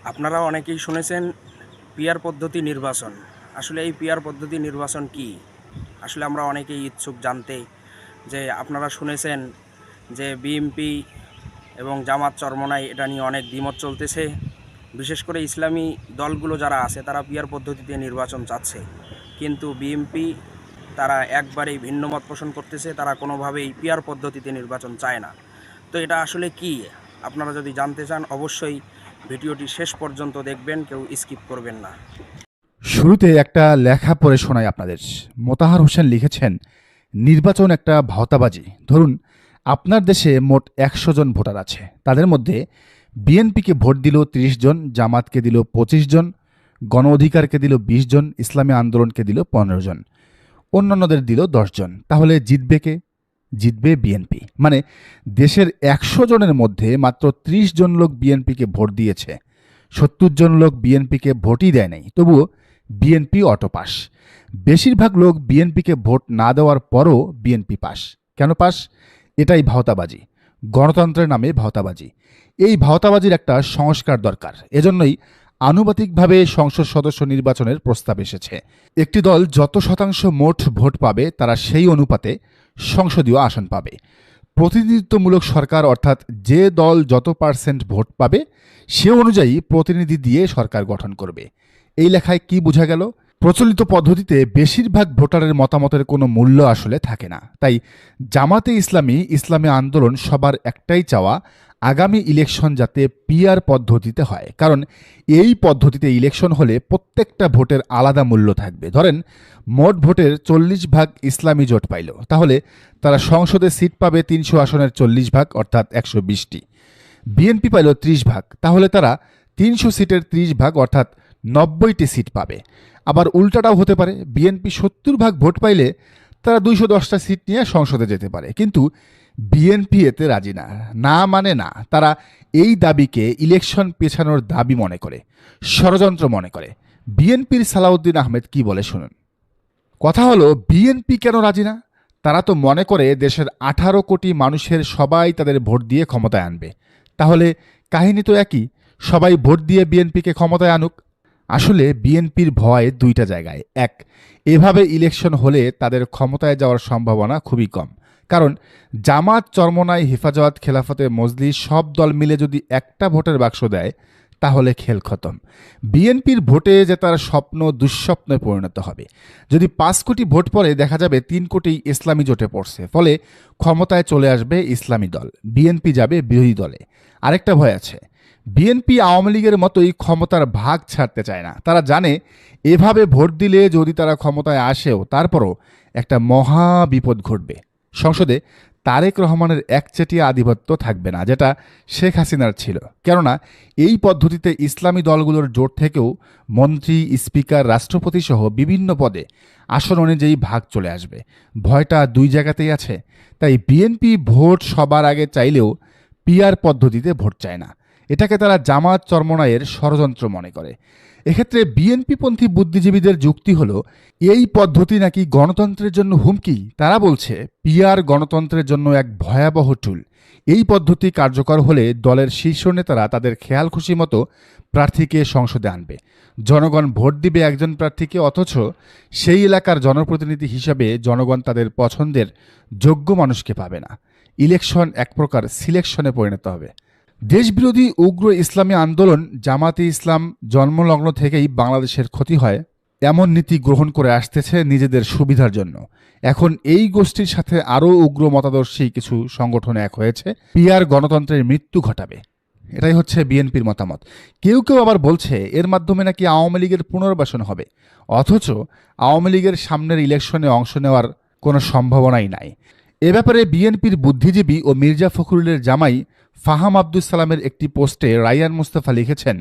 আপনারা অনেকেই শুনেছেন পিআর পদ্ধতি নির্বাচন। আসলে এই পিআর পদ্ধতি নির্বাচন কি? আসলে আমরা অনেকেই ইচ্ছুক জানতে। যে আপনারা শুনেছেন যে বিএনপি এবং জামাত চরমোনাই এটা নিয়ে অনেক দ্বিমত চলতেছে। বিশেষ করে ইসলামী দলগুলো যারা আছে তারা পিআর পদ্ধতিতে নির্বাচন চাচ্ছে, কিন্তু বিএনপি তারা একবারেই ভিন্ন মত পোষণ করতেছে। তারা কোনোভাবেই পিআর পদ্ধতিতে নির্বাচন চায় না। তো এটা আসলে কি? আপনারা যদি জানতে চান অবশ্যই ভিডিওটি শেষ পর্যন্ত দেখবেন, কেউ স্কিপ করবেন না। শুরুতে একটা লেখা পড়ে শোনাই আপনাদের। মোতাহার হোসেন লিখেছেন, নির্বাচন একটা ভাওতাবাজি। ধরুন আপনার দেশে মোট ১০০ জন ভোটার আছে, তাদের মধ্যে বিএনপিকে ভোট দিল ৩০ জন, জামাতকে দিল ২৫ জন, গণ অধিকারকে দিল ২০ জন, ইসলামী আন্দোলনকে দিল ১৫ জন, অন্যান্যদের দিল ১০ জন। তাহলে জিতবে কে? জিতবে বিএনপি। মানে দেশের ১০০ জনের মধ্যে মাত্র ৩০ জন লোক বিএনপিকে ভোট দিয়েছে, ৭০ জন লোক বিএনপিকে ভোটই দেয় নাই, তবুও বিএনপি অটো পাস। বেশিরভাগ লোক বিএনপিকে ভোট না দেওয়ার পরও বিএনপি পাস। কেন পাস? এটাই ভাওতাবাজি, গণতন্ত্রের নামে ভাওতাবাজি। এই ভাওতাবাজির একটা সংস্কার দরকার। এজন্যই আনুপাতিকভাবে সংসদ সদস্য নির্বাচনের প্রস্তাব এসেছে। একটি দল যত শতাংশ মোট ভোট পাবে তারা সেই অনুপাতে সংসদীয় আসন পাবে। প্রতিনিধিত্বমূলক সরকার, অর্থাৎ যে দল যত পার্সেন্ট ভোট পাবে সে অনুযায়ী প্রতিনিধি দিয়ে সরকার গঠন করবে। এই লেখায় কি বোঝা গেল? প্রচলিত পদ্ধতিতে বেশিরভাগ ভোটারের মতামতের কোনো মূল্য আসলে থাকে না। তাই জামাতে ইসলামী, ইসলামী আন্দোলন সবার একটাই চাওয়া, আগামী ইলেকশন যাতে পিআর পদ্ধতিতে হয়। কারণ এই পদ্ধতিতে ইলেকশন হলে প্রত্যেকটা ভোটের আলাদা মূল্য থাকবে। ধরেন মোট ভোটের 40 ভাগ ইসলামী জোট পাইল, তাহলে তারা সংসদে সিট পাবে ৩০০ আসনের 40 ভাগ, অর্থাৎ ১২০টি। বিএনপি পাইল 30 ভাগ, তাহলে তারা ৩০০ সিটের 30 ভাগ, অর্থাৎ ৯০টি সিট পাবে। আবার উল্টাটাও হতে পারে, বিএনপি ৭০ ভাগ ভোট পাইলে তারা ২১০টা সিট নিয়ে সংসদে যেতে পারে। কিন্তু বিএনপি এতে রাজি না, না মানে না। তারা এই দাবিকে ইলেকশন পেছানোর দাবি মনে করে, ষড়যন্ত্র মনে করে। বিএনপির সালাউদ্দিন আহমেদ কি বলে শুনুন। কথা হলো, বিএনপি কেন রাজি না? তারা তো মনে করে দেশের ১৮ কোটি মানুষের সবাই তাদের ভোট দিয়ে ক্ষমতায় আনবে। তাহলে কাহিনী তো একই, সবাই ভোট দিয়ে বিএনপিকে ক্ষমতায় আনুক। আসলে বিএনপির ভয় দুইটা জায়গায়। এক, এভাবে ইলেকশন হলে তাদের ক্ষমতায় যাওয়ার সম্ভাবনা খুবই কম। কারণ জামাত, চরমোনাই, হেফাজত, খেলাফতে মজলিস সব দল মিলে যদি একটা ভোটের বাক্স দেয় তাহলে খেল খতম। বিএনপির ভোটে যে তার স্বপ্ন দুঃস্বপ্নে পরিণত হবে। যদি ৫ কোটি ভোট পড়ে দেখা যাবে ৩ কোটি ইসলামী জোটে পড়ছে, ফলে ক্ষমতায় চলে আসবে ইসলামী দল, বিএনপি যাবে বিরোধী দলে। আরেকটা ভয় আছে, বিএনপি আওয়ামী লীগের মতোই ক্ষমতার ভাগ ছাড়তে চায় না। তারা জানে এভাবে ভোট দিলে যদি তারা ক্ষমতায় আসেও তারপরও একটা মহা বিপদ ঘটবে। সংসদে তারেক রহমানের একচেটিয়া আধিপত্য থাকবে না, যেটা শেখ হাসিনার ছিল। কেননা এই পদ্ধতিতে ইসলামী দলগুলোর জোট থেকেও মন্ত্রী, স্পিকার, রাষ্ট্রপতি সহ বিভিন্ন পদে আসন অনুযায়ী ভাগ চলে আসবে। ভয়টা দুই জায়গাতেই আছে। তাই বিএনপি ভোট সবার আগে চাইলেও পিআর পদ্ধতিতে ভোট চায় না। এটাকে তারা জামাত, চরমোনাইয়ের ষড়যন্ত্র মনে করে। এক্ষেত্রে বিএনপিপন্থী বুদ্ধিজীবীদের যুক্তি হলো, এই পদ্ধতি নাকি গণতন্ত্রের জন্য হুমকি। তারা বলছে পিআর গণতন্ত্রের জন্য এক ভয়াবহ টুল। এই পদ্ধতি কার্যকর হলে দলের শীর্ষ নেতারা তাদের খেয়াল খুশি মতো প্রার্থীকে সংসদে আনবে। জনগণ ভোট দিবে একজন প্রার্থীকে, অথচ সেই এলাকার জনপ্রতিনিধি হিসাবে জনগণ তাদের পছন্দের যোগ্য মানুষকে পাবে না। ইলেকশন এক প্রকার সিলেকশনে পরিণত হবে। দেশবিরোধী উগ্র ইসলামী আন্দোলন জামাতে ইসলাম জন্মলগ্ন থেকেই বাংলাদেশের ক্ষতি হয় এমন নীতি গ্রহণ করে আসতেছে নিজেদের সুবিধার জন্য। এখন এই গোষ্ঠীর সাথে আরও উগ্র মতাদর্শী কিছু সংগঠন এক হয়েছে পিআর গণতন্ত্রের মৃত্যু ঘটাবে। এটাই হচ্ছে বিএনপির মতামত। কেউ কেউ আবার বলছে এর মাধ্যমে নাকি আওয়ামী লীগের পুনর্বাসন হবে, অথচ আওয়ামী লীগের সামনের ইলেকশনে অংশ নেওয়ার কোনো সম্ভাবনাই নাই। এ ব্যাপারে বিএনপির বুদ্ধিজীবী ও মির্জা ফখরুলের জামাই ফাহাম আব্দুস সালামের একটি পোস্টে রায়ান মুস্তাফা লিখেছেন,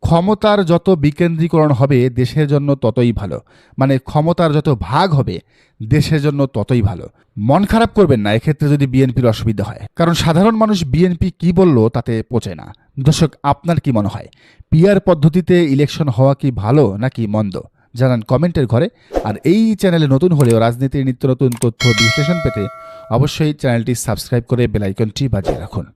ক্ষমতার যত বিকেন্দ্রীকরণ হবে দেশের জন্য ততই ভালো। মানে ক্ষমতার যত ভাগ হবে দেশের জন্য ততই ভালো। মন খারাপ করবেন না এক্ষেত্রে যদি বিএনপির অসুবিধা হয়, কারণ সাধারণ মানুষ বিএনপি কি বলল তাতে পচে না। দর্শক, আপনার কি মনে হয় পিআর পদ্ধতিতে ইলেকশন হওয়া কি ভালো নাকি মন্দ? জানান কমেন্টের ঘরে। আর এই চ্যানেলে নতুন হলেও রাজনীতির নিত্য নতুন তথ্য বিশ্লেষণ পেতে অবশ্যই চ্যানেলটি সাবস্ক্রাইব করে বেল আইকনটি বাজিয়ে রাখুন।